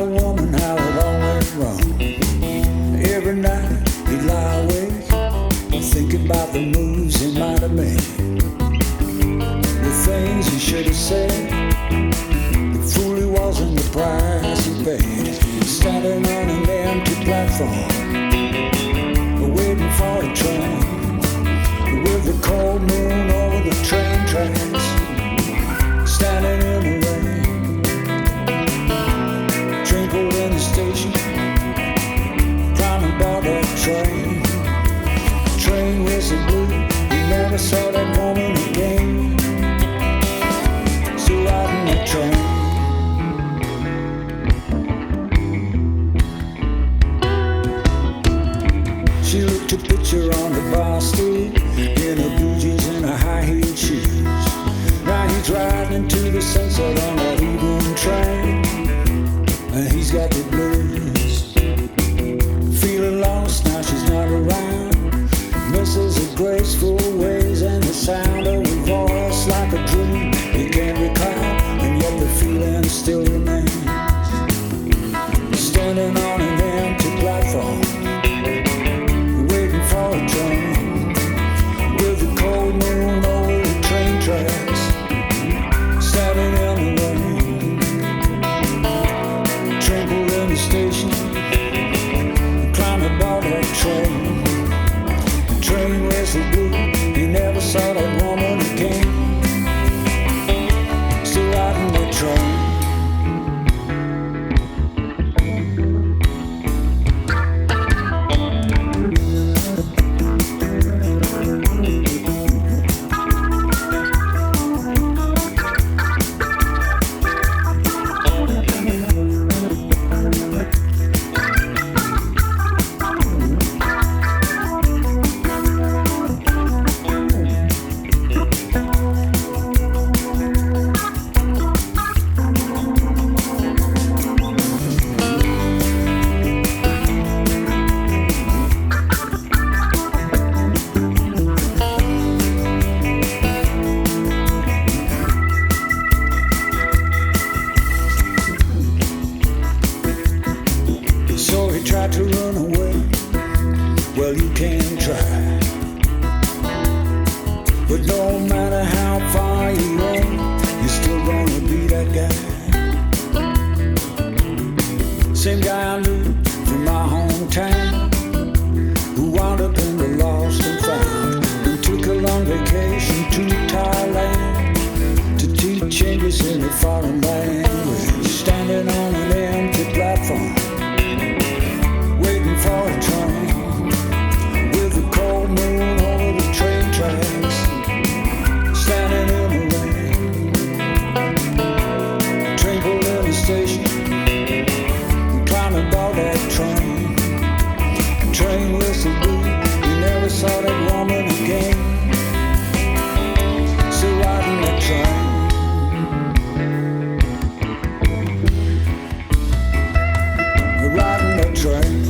a woman, how it all went wrong. Every night he'd lie awake, thinking about the moves he might have made, the things he should have said, the fool he was and the price he paid. Standing on an empty platform, waiting for a train, with the cold moon over the train tracks, standing in the rain, trickled in the station, trying to board that train. Train whistle blew, he never saw that woman again. So riding the train, she looked a picture on the bar stool, in her blue jeans and her high-heeled shoes. Now he's riding into the sunset on that evening train, and he's got the blues. Feeling lost, now she's not around. Misses her graceful ways and the sound of her voice like a dream he can't recall, and yet the feeling still remains. Standing on an empty platform, waiting for a train, with the cold moon over the train tracks, standing in the rain, trembled in the station, trying to board that train. Train whistle blew, he never saw that woman again. Still riding the train. Tried to run away, well you can try, but no matter how far you run, you're still gonna be that guy. Same guy I knew from my hometown, who wound up in the lost and found, and took a long vacation to Thailand to teach English in a foreign language. Standing on an empty platform, for a train, with the cold moon over the train tracks, standing in the rain, trembled in the station, trying to board that train. Train whistle blew, he never saw that woman again. Still riding that train, riding that train.